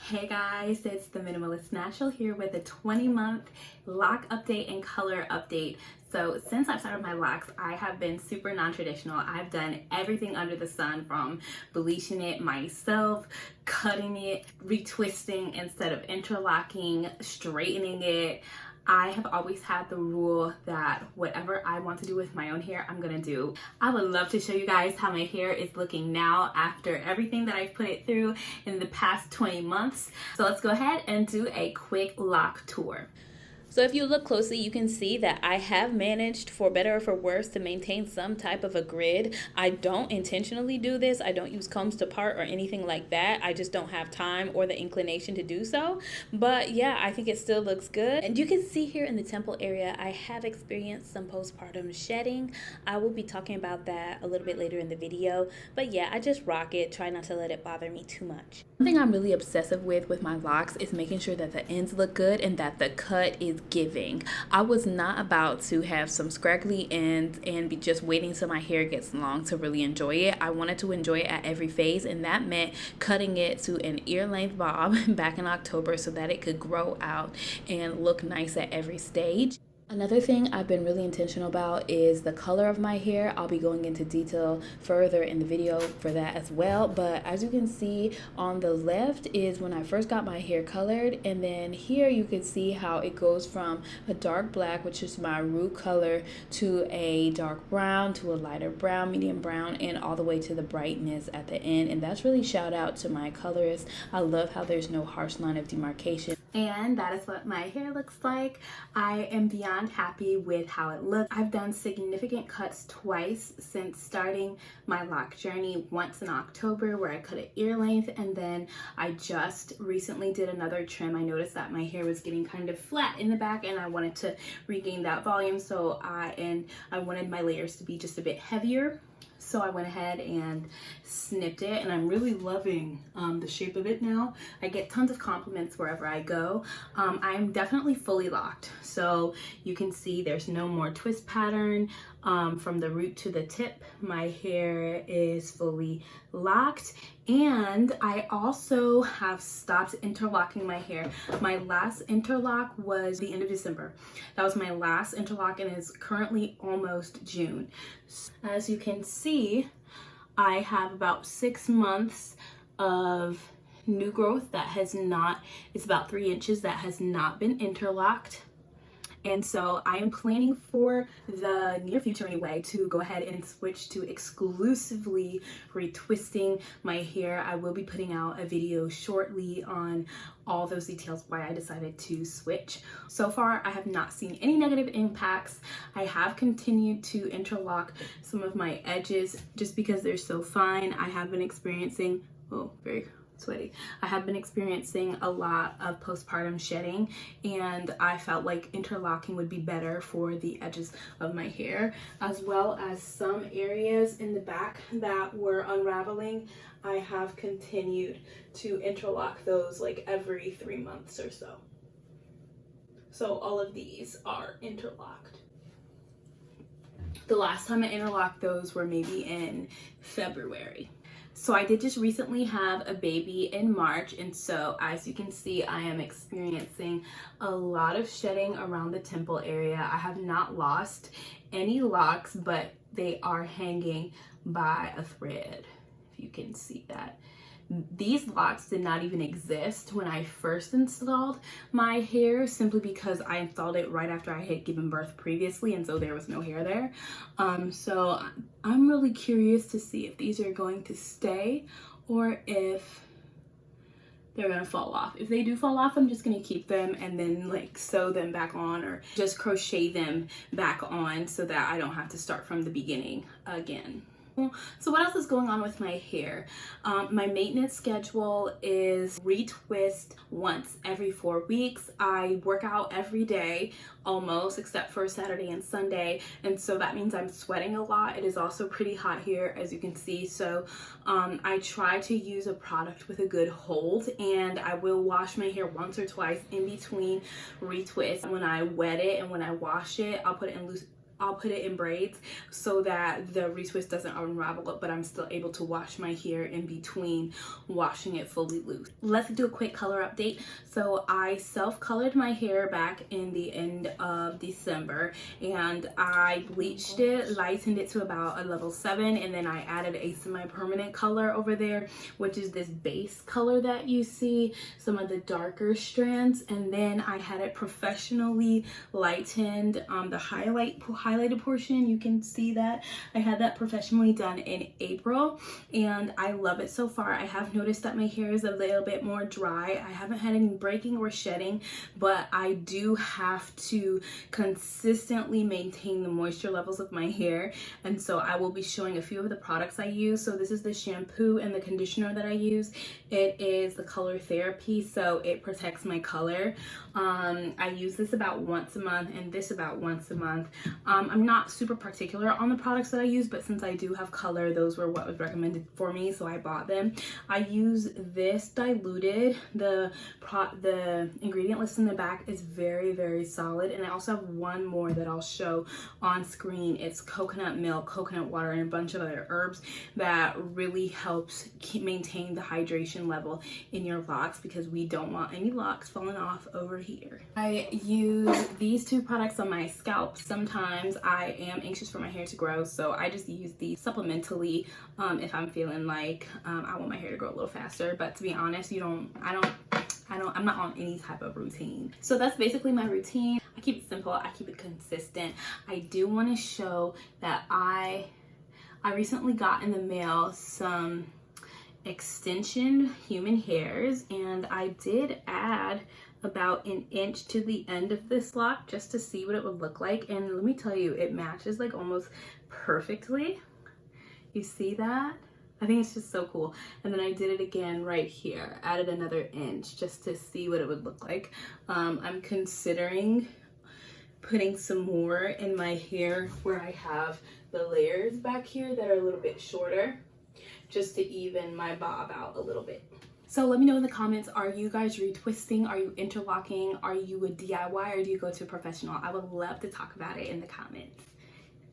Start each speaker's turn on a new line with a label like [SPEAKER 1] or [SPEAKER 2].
[SPEAKER 1] Hey guys, it's the Minimalist Natural here with a 20-month lock update and color update. So since I've started my locks, I have been super non-traditional. I've done everything under the sun, from bleaching it myself, cutting it, retwisting instead of interlocking, straightening it. I have always had the rule that whatever I want to do with my own hair, I'm gonna do. I would love to show you guys how my hair is looking now after everything that I've put it through in the past 20 months. So let's go ahead and do a quick lock tour. So if you look closely, you can see that I have managed, for better or for worse, to maintain some type of a grid. I don't intentionally do this. I don't use combs to part or anything like that. I just don't have time or the inclination to do so. But yeah, I think it still looks good. And you can see here in the temple area, I have experienced some postpartum shedding. I will be talking about that a little bit later in the video. But yeah, I just rock it. Try not to let it bother me too much. One thing I'm really obsessive with my locks is making sure that the ends look good and that the cut is giving. I was not about to have some scraggly ends and be just waiting till my hair gets long to really enjoy it. I wanted to enjoy it at every phase, and that meant cutting it to an ear length bob back in October so that it could grow out and look nice at every stage. Another thing I've been really intentional about is the color of my hair. I'll be going into detail further in the video for that as well. But as you can see on the left is when I first got my hair colored. And then here you can see how it goes from a dark black, which is my root color, to a dark brown, to a lighter brown, medium brown, and all the way to the brightness at the end. And that's really shout out to my colorist. I love how there's no harsh line of demarcation. And that is what my hair looks like. I am beyond happy with how it looks. I've done significant cuts twice since starting my lock journey. Once in October where I cut it ear length, and then I just recently did another trim. I noticed that my hair was getting kind of flat in the back and I wanted to regain that volume, so I wanted my layers to be just a bit heavier. So I went ahead and snipped it, and I'm really loving the shape of it now. I get tons of compliments wherever I go. I'm definitely fully locked. So you can see there's no more twist pattern from the root to the tip. My hair is fully locked, and I also have stopped interlocking my hair. My last interlock was the end of December. That was my last interlock, and it's currently almost June. As you can see, I have about 6 months of new growth that has not, it's about 3 inches that has not been interlocked. And so I am planning for the near future anyway to go ahead and switch to exclusively retwisting my hair. I will be putting out a video shortly on all those details why I decided to switch. So far, I have not seen any negative impacts. I have continued to interlock some of my edges just because they're so fine. I have been experiencing, very sweaty. I have been experiencing a lot of postpartum shedding, and I felt like interlocking would be better for the edges of my hair, as well as some areas in the back that were unraveling. I have continued to interlock those like every 3 months or so. So all of these are interlocked. The last time I interlocked those were maybe in February. So I did just recently have a baby in March, and so as you can see, I am experiencing a lot of shedding around the temple area. I have not lost any locks, but they are hanging by a thread, if you can see that. These locks did not even exist when I first installed my hair, simply because I installed it right after I had given birth previously, and so there was no hair there. So I'm really curious to see if these are going to stay or if they're gonna fall off. If they do fall off, I'm just gonna keep them and then like sew them back on or just crochet them back on so that I don't have to start from the beginning again. So what else is going on with my hair? My maintenance schedule is retwist once every 4 weeks. I work out every day almost, except for Saturday and Sunday, and so that means I'm sweating a lot. It is also pretty hot here, as you can see, so I try to use a product with a good hold, and I will wash my hair once or twice in between retwists. When I wet it and when I wash it, I'll put it in I'll put it in braids so that the retwist doesn't unravel it, but I'm still able to wash my hair in between washing it fully loose. Let's do a quick color update. So I self-colored my hair back in the end of December, and I bleached it, lightened it to about a level 7, and then I added a semi-permanent color over there, which is this base color that you see, some of the darker strands, and then I had it professionally lightened. The highlighted portion, you can see that I had that professionally done in April, and I love it so far. I have noticed that my hair is a little bit more dry. I haven't had any breaking or shedding, but I do have to consistently maintain the moisture levels of my hair, and so I will be showing a few of the products I use. So this is the shampoo and the conditioner that I use. It is the Color Therapy, so it protects my color. I use this about once a month and this about once a month. I'm not super particular on the products that I use, but since I do have color, those were what was recommended for me, so I bought them. I use this diluted. The ingredient list in the back is very, very solid, and I also have one more that I'll show on screen. It's coconut milk, coconut water, and a bunch of other herbs that really helps maintain the hydration level in your locks, because we don't want any locks falling off over here. I use these two products on my scalp. Sometimes I am anxious for my hair to grow, so I just use these supplementally if I'm feeling like I want my hair to grow a little faster. But to be honest, I'm not on any type of routine. So that's basically my routine. I keep it simple, I keep it consistent. I do want to show that I recently got in the mail some extension human hairs, and I did add about an inch to the end of this lock just to see what it would look like, and let me tell you, it matches like almost perfectly. You see that? I think it's just so cool. And then I did it again right here, added another inch just to see what it would look like. I'm considering putting some more in my hair where I have the layers back here that are a little bit shorter, just to even my bob out a little bit. So let me know in the comments, are you guys retwisting? Are you interlocking? Are you a DIY, or do you go to a professional? I would love to talk about it in the comments.